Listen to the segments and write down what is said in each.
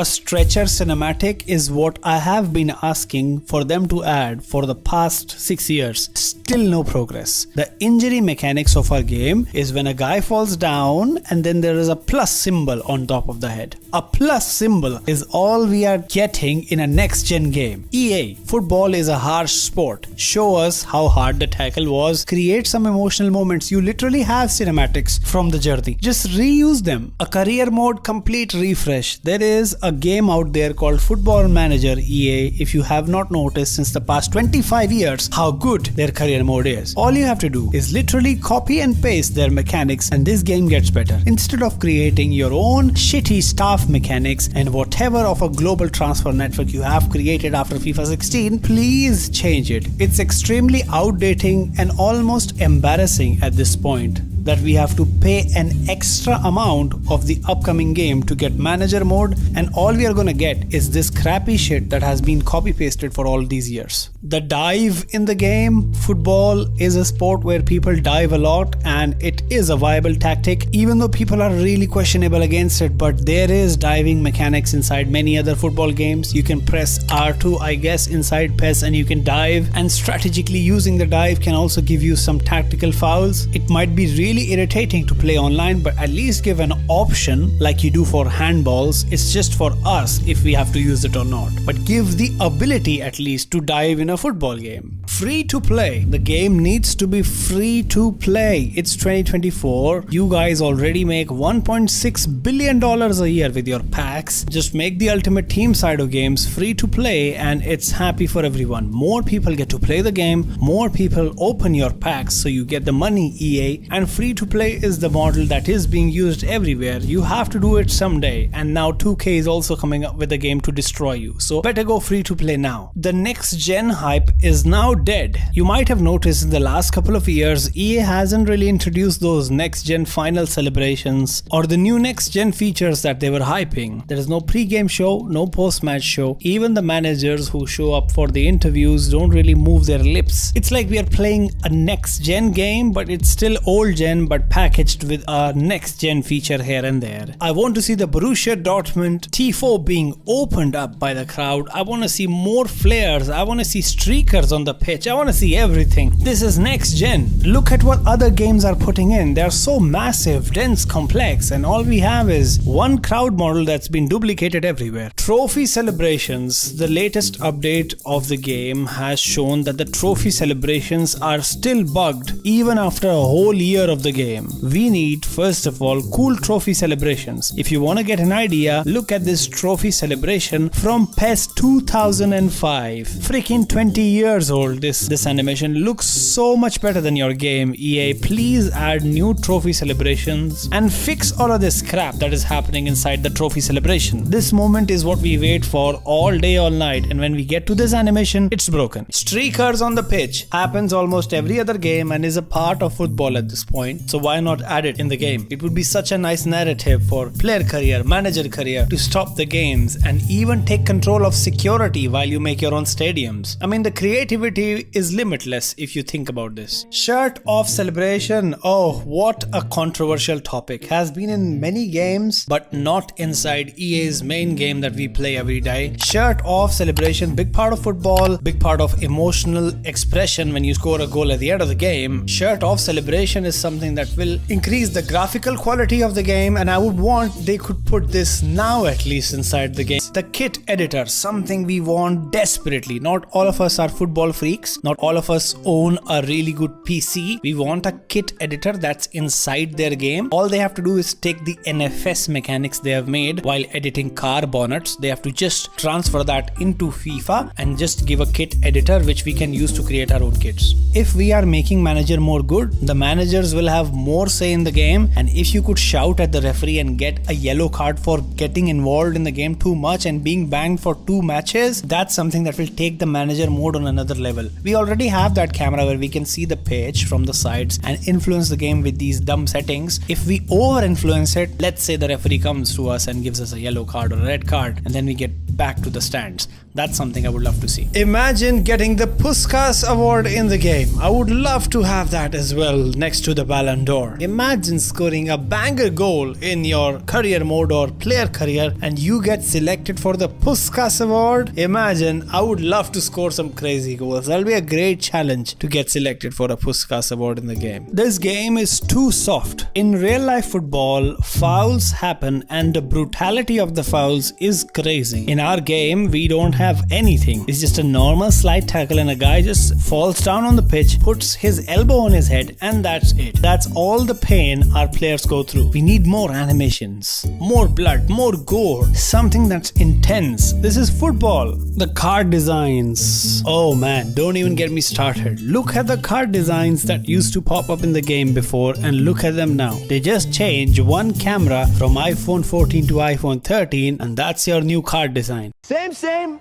A stretcher cinematic is what I have been asking for them to add for the past 6 years. Still no progress. The injury mechanics of our game is when a guy falls down and then there is a plus symbol on top of the head. A plus symbol is all we are getting in a next gen game. EA, football is a harsh sport. Show us how hard the tackle was. Create some emotional moments. You literally have cinematics from the jersey. Just reuse them. A career mode complete refresh. There is a game out there called Football Manager EA. If you have not noticed since the past 25 years how good their career mode is. All you have to do is literally copy and paste their mechanics and this game gets better. Instead of creating your own shitty staff mechanics and whatever of a global transfer network you have created after FIFA 16, please change it. It's extremely outdating and almost embarrassing at this point that we have to pay an extra amount of the upcoming game to get manager mode, and all we are gonna get is this crappy shit that has been copy pasted for all these years. The dive in the game, football is a sport where people dive a lot and it is a viable tactic, even though people are really questionable against it. But there is diving mechanics inside many other football games. You can press R2 I guess inside PES and you can dive, and strategically using the dive can also give you some tactical fouls. It might be really irritating to play online, but at least give an option like you do for handballs. It's just for us if we have to use it or not, but give the ability at least to dive in a football game. Free to play. The game needs to be free to play. It's 2024. You guys already make $1.6 billion a year with your packs. Just make the Ultimate Team side of games free to play and it's happy for everyone. More people get to play the game, more people open your packs so you get the money, EA, and free to play is the model that is being used everywhere. You have to do it someday, and now 2K is also coming up with a game to destroy you, so better go free to play now. The next gen hype is now dead. You might have noticed in the last couple of years EA hasn't really introduced those next gen final celebrations or the new next gen features that they were hyping. There is no pre-game show, no post-match show. Even the managers who show up for the interviews don't really move their lips. It's like we are playing a next gen game, but it's still old gen but packaged with a next gen feature here and there. I want to see the Borussia Dortmund T4 being opened up by the crowd. I want to see more flares. I want to see streakers on the pitch. I want to see everything. This is next gen. Look at what other games are putting in. They are so massive, dense, complex, and all we have is one crowd model that's been duplicated everywhere. Trophy celebrations. The latest update of the game has shown that the trophy celebrations are still bugged even after a whole year of the game. We need, first of all, cool trophy celebrations. If you want to get an idea, look at this trophy celebration from PES 2005. Freaking 20 years old. This animation looks so much better than your game. EA, please add new trophy celebrations and fix all of this crap that is happening inside the trophy celebration. This moment is what we wait for all day, all night, and when we get to this animation, it's broken. Streakers on the pitch happens almost every other game and is a part of football at this point, so why not add it in the game? It would be such a nice narrative for player career, manager career to stop the games and even take control of security while you make your own stadiums. I mean, the creativity is limitless if you think about this. Shirt off celebration. Oh, what a controversial topic. Has been in many games but not inside EA's main game that we play every day. Shirt off celebration, big part of football, big part of emotional expression when you score a goal at the end of the game. Shirt off celebration is something that will increase the graphical quality of the game, and I would want they could put this now at least inside the game. The kit editor, something we want desperately. Not all of us are football freaks, not all of us own a really good PC. We want a kit editor that's inside their game. All they have to do is take the NFS mechanics they have made while editing car bonnets. They have to just transfer that into FIFA and just give a kit editor which we can use to create our own kits. If we are making manager more good, the managers will have more say in the game, and if you could shout at the referee and get a yellow card for getting involved in the game too much and being banged for 2 matches, that's something that will take the manager mode on another level. We already have that camera where we can see the pitch from the sides and influence the game with these dumb settings. If we over influence it, let's say the referee comes to us and gives us a yellow card or a red card, and then we get back to the stands. That's something I would love to see. Imagine getting the Puskás Award in the game. I would love to have that as well next to the Ballon d'Or. Imagine scoring a banger goal in your career mode or player career and you get selected for the Puskás Award. Imagine, I would love to score some crazy goals. That'll be a great challenge to get selected for a Puskás Award in the game. This game is too soft. In real life football, fouls happen and the brutality of the fouls is crazy. In our game, we don't have anything. It's just a normal slide tackle and a guy just falls down on the pitch, puts his elbow on his head, and that's it. That's all the pain our players go through. We need more animations, more blood, more gore, something that's intense. This is football. The card designs. Oh man, don't even get me started. Look at the card designs that used to pop up in the game before and look at them now. They just change one camera from iPhone 14 to iPhone 13 and that's your new card design. Same,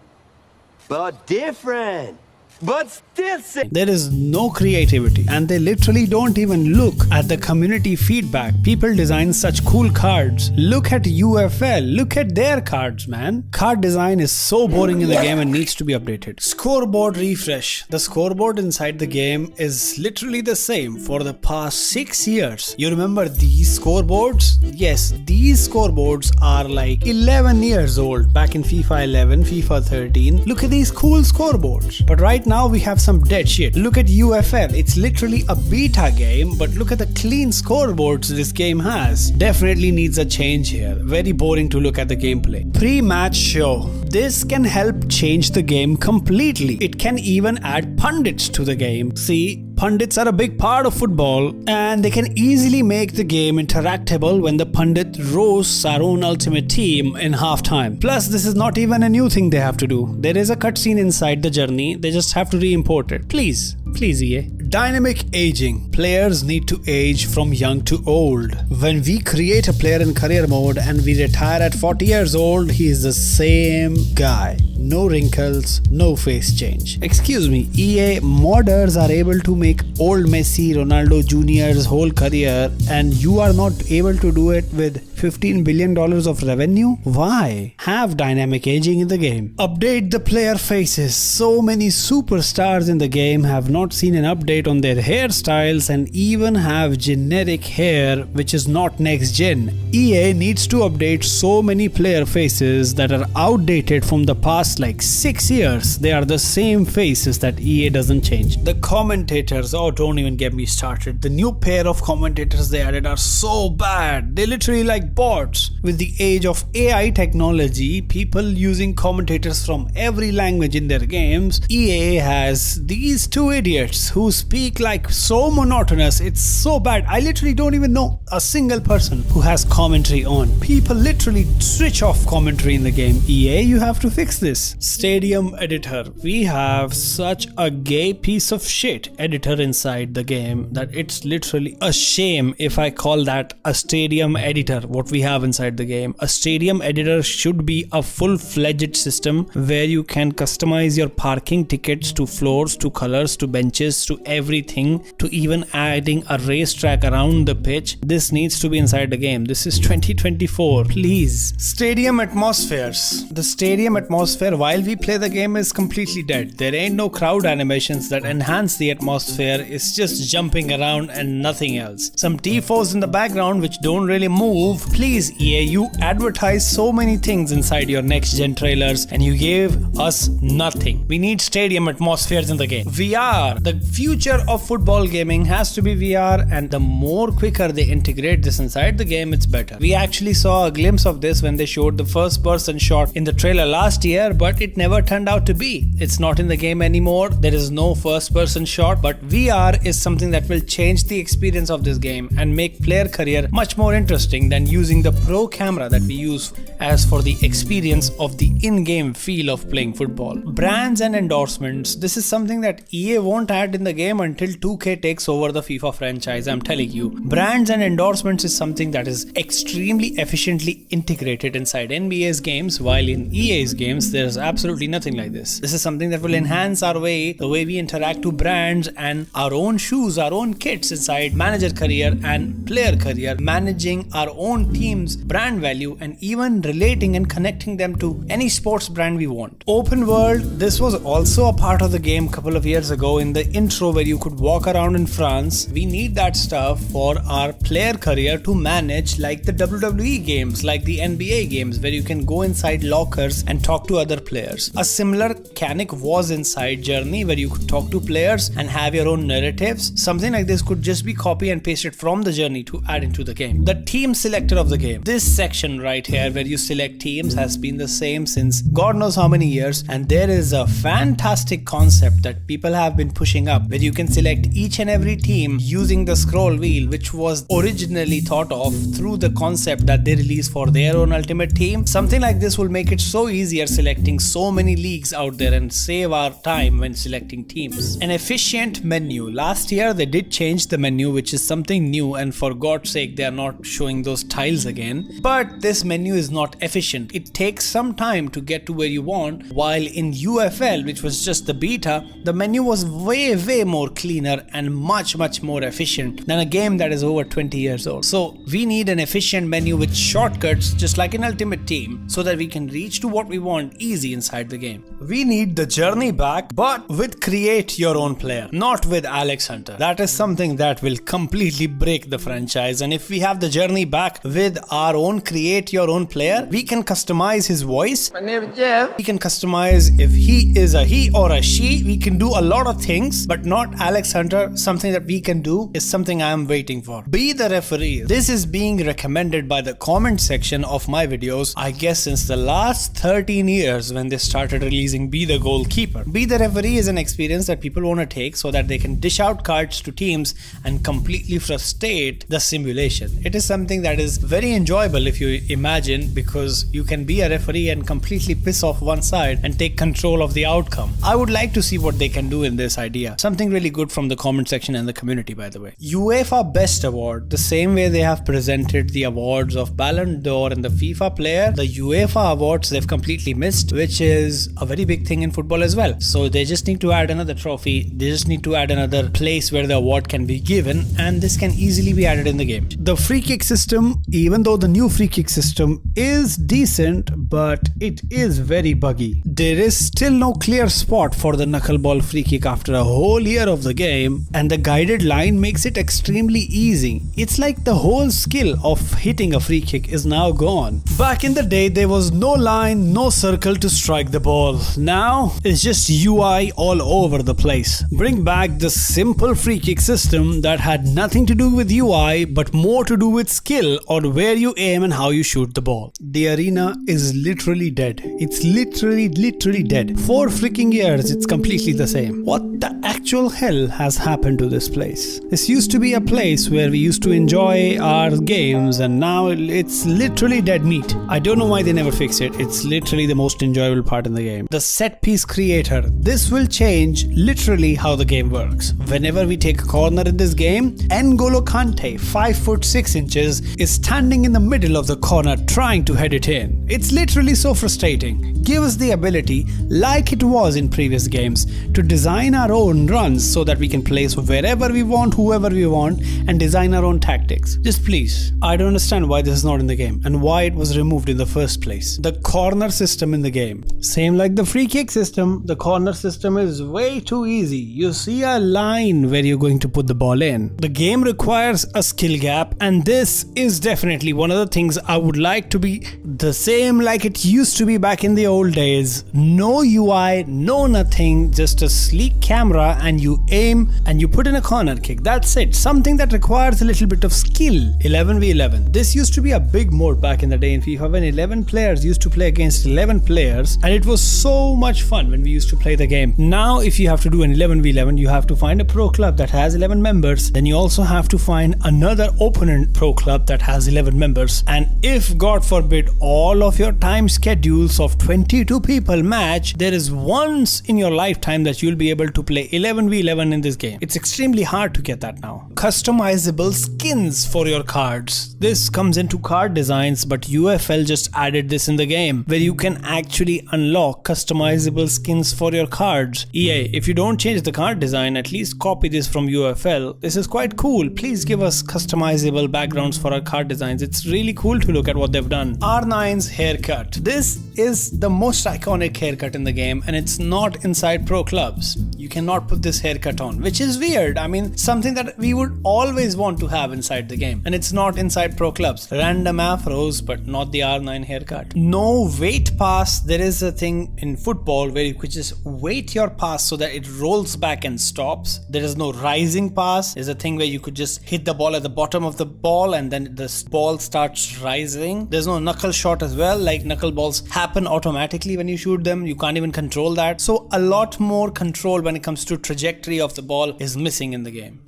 but different. But still same. There is no creativity and they literally don't even look at the community feedback. People design such cool cards. Look at UFL. Look at their cards, man. Card design is so boring in the game and needs to be updated. Scoreboard refresh. The scoreboard inside the game is literally the same for the past 6 years. You remember these scoreboards? Yes, these scoreboards are like 11 years old back in FIFA 11, FIFA 13. Look at these cool scoreboards. But right now we have some dead shit. Look at UFL. It's literally a beta game, but look at the clean scoreboards this game has. Definitely needs a change here. Very boring to look at the gameplay. Pre-match show. This can help change the game completely. It can even add pundits to the game. See, pundits are a big part of football and they can easily make the game interactable when the pundit roasts our own ultimate team in halftime. Plus, this is not even a new thing they have to do. There is a cutscene inside the journey. They just have to re-import it. Please EA. Dynamic aging. Players need to age from young to old. When we create a player in career mode and we retire at 40 years old, he is the same guy. No wrinkles, no face change. Excuse me, EA modders are able to make old Messi, Ronaldo Jr.'s whole career and you are not able to do it with $15 billion of revenue? Why? Have dynamic aging in the game. Update the player faces. So many superstars in the game have not seen an update on their hairstyles and even have generic hair which is not next gen. EA needs to update so many player faces that are outdated from the past like 6 years. They are the same faces that EA doesn't change. The commentators, oh don't even get me started. The new pair of commentators they added are so bad. They literally like bots. With the age of AI technology, people using commentators from every language in their games, EA has these two idiots who speak like so monotonous. It's so bad. I literally don't even know a single person who has commentary on. People literally switch off commentary in the game. EA, you have to fix this. Stadium editor. We have such a gay piece of shit editor inside the game that it's literally a shame if I call that a stadium editor. What we have inside the game. A stadium editor should be a full-fledged system where you can customize your parking tickets to floors, to colors, to benches, to everything, to even adding a racetrack around the pitch. This needs to be inside the game. This is 2024. Please. Stadium atmospheres. The stadium atmosphere while we play the game is completely dead. There ain't no crowd animations that enhance the atmosphere. It's just jumping around and nothing else. Some T4s in the background which don't really move. Please EA, you advertise so many things inside your next gen trailers and you gave us nothing. We need stadium atmospheres in the game. VR. The future of football gaming has to be VR and the more quicker they integrate this inside the game, it's better. We actually saw a glimpse of this when they showed the first person shot in the trailer last year, but it never turned out to be. It's not in the game anymore. There is no first person shot, but VR is something that will change the experience of this game and make player career much more interesting than using the pro camera that we use as for the experience of the in-game feel of playing football. Brands and endorsements. This is something that EA won't add in the game until 2K takes over the FIFA franchise. I'm telling you. Brands and endorsements is something that is extremely efficiently integrated inside NBA's games, while in EA's games there's absolutely nothing like this. This is something that will enhance the way we interact to brands and our own shoes, our own kits inside manager career and player career, managing our own teams' brand value and even relating and connecting them to any sports brand we want. Open world, this was also a part of the game a couple of years ago in the intro where you could walk around in France. We need that stuff for our player career to manage, like the WWE games, like the NBA games where you can go inside lockers and talk to other players. A similar mechanic was inside Journey where you could talk to players and have your own narratives. Something like this could just be copy and pasted from the Journey to add into the game. The team selector of the game. This section right here where you select teams has been the same since God knows how many years, and there is a fantastic concept that people have been pushing up where you can select each and every team using the scroll wheel, which was originally thought of through the concept that they released for their own ultimate team. Something like this will make it so easier selecting so many leagues out there and save our time when selecting teams. An efficient menu. Last year they did change the menu, which is something new, and for God's sake they are not showing those tiles again. But this menu is not efficient. It takes some time to get to where you want, while in UFL, which was just the beta, the menu was way more cleaner and much more efficient than a game that is over 20 years old. So we need an efficient menu with shortcuts just like an Ultimate Team so that we can reach to what we want easy inside the game. We need the Journey back, but with create your own player, not with Alex Hunter. That is something that will completely break the franchise, and if we have the Journey back with our own create your own player, we can customize his voice. My name is Jeff. We can customize if he is a he or a she. We can do a lot of things, but not Alex Hunter. Something that we can do is something I am waiting for. Be the referee. This is being recommended by the comment section of my videos, I guess since the last 13 years when they started releasing Be the Goalkeeper. Be the referee is an experience that people want to take so that they can dish out cards to teams and completely frustrate the simulation. It is something that is very enjoyable if you imagine, because you can be a referee and completely piss off one side and take control of the outcome. I would like to see what they can do in this idea. Something really good from the comment section and the community, by the way. UEFA Best Award. The same way they have presented the awards of Ballon d'Or and the FIFA player, the UEFA awards they've completely missed, which is a very big thing in football as well. So they just need to add another trophy. They just need to add another place where the award can be given, and this can easily be added in the game. The free kick system, even though the new free kick system is decent, but it is very buggy. There is still no clear spot for the knuckleball free kick after a whole year of the game, and the guided line makes it extremely easy. It's like the whole skill of hitting a free kick is now gone. Back in the day there was no line, no circle to strike the ball. Now it's just UI all over the place. Bring back the simple free kick system that had nothing to do with UI but more to do with skill on where you aim and how you shoot the ball. The arena is literally dead. It's literally dead. 4 freaking years it's completely the same. What the actual hell has happened to this place? This used to be a place where we used to enjoy our games, and now it's literally dead meat. I don't know why they never fix it. It's literally the most enjoyable part in the game. The set piece creator. This will change literally how the game works. Whenever we take a corner in this game, N'Golo Kante, 5'6", is standing in the middle of the corner trying to head it in. It's literally so frustrating. Give us the ability, like it was in previous games, to design our own runs so that we can place wherever we want, whoever we want, and design our own tactics. Just please. I don't understand why this is not in the game and why it was removed in the first place. The corner system in the game. Same like the free kick system, the corner system is way too easy. You see a line where you're going to put the ball in. The game requires a skill gap, and this is definitely one of the things I would like to be the same like it used to be back in the old days. No UI, no nothing, just a sleek camera, and you aim and you put in a corner kick. That's it. Something that requires a little bit of skill. 11v11. This used to be a big mode back in the day in FIFA when 11 players used to play against 11 players, and it was so much fun when we used to play the game. Now if you have to do an 11v11, you have to find a pro club that has 11 members, then you also have to find another opponent pro club that has 11 members, and if God forbid all of your time schedules of 22 people match, there is once in your lifetime that you'll be able to play 11v11 in this game. It's extremely hard to get that now. Customizable skins for your cards. This comes into card designs, but UFL just added this in the game where you can actually unlock customizable skins for your cards. EA, if you don't change the card design, at least copy this from UFL. This is quite cool. Please give us customizable backgrounds for our card designs. It's really cool to look at what they've done. R9's haircut. This is the most iconic haircut in the game, and it's not inside pro clubs. You cannot put this haircut on, which is weird. I mean, something that we would always want to have inside the game, and it's not inside pro clubs. Random afros, but not the R9 haircut. No weight pass. There is a thing in football where you could just weight your pass so that it rolls back and stops. There is no rising pass. There's a thing where you could just hit the ball at the bottom of the ball and then the ball starts rising. There's no knuckle shot as well. Like, knuckle balls happen automatically when you shoot them. You can't even control that. So a lot more control when it comes to trajectory of the ball is missing in the game.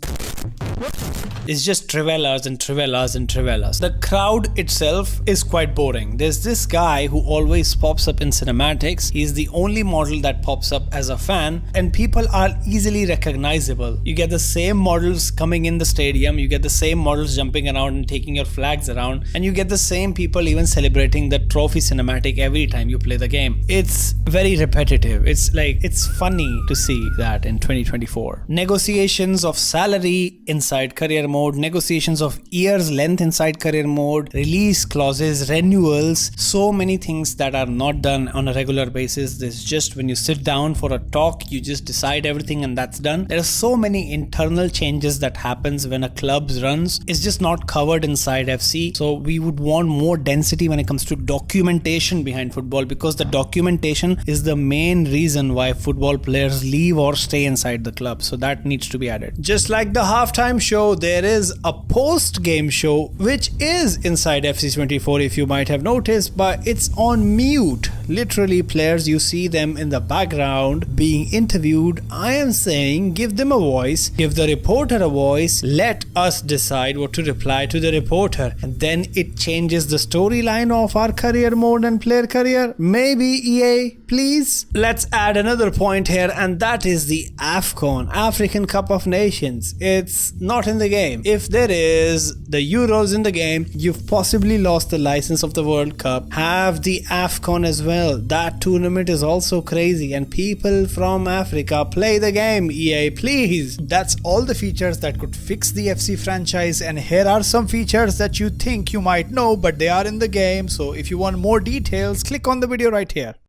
It's just trivellas and trivellas and trivellas. The crowd itself is quite boring. There's this guy who always pops up in cinematics. He's the only model that pops up as a fan, and people are easily recognizable. You get the same models coming in the stadium, you get the same models jumping around and taking your flags around, and you get the same people even celebrating the trophy cinematic every time you play the game. It's very repetitive. It's funny to see that in 2024. Negotiations of salary inside career mode, negotiations of years length inside career mode, release clauses, renewals, so many things that are not done on a regular basis. There's just when you sit down for a talk, you just decide everything and that's done. There are so many internal changes that happens when a club runs. It's just not covered inside FC. So we would want more density when it comes to documentation behind football, because the documentation is the main reason why football players leave or stay inside the club. So that needs to be added. Just like the halftime show, there is a post-game show which is inside FC24, if you might have noticed, but it's on mute. Literally, players, you see them in the background being interviewed. I am saying give them a voice, give the reporter a voice, let us decide what to reply to the reporter, and then it changes the storyline of our career mode and player career. Maybe EA, please. Let's add another point here, and that is the AFCON, African Cup of Nations. It's not in the game. If there is the Euros in the game, you've possibly lost the license of the World Cup. Have the AFCON as well. That tournament is also crazy, and people from Africa play the game. EA, please. That's all the features that could fix the FC franchise, and here are some features that you think you might know, but they are in the game. So if you want more details, click on the video right here.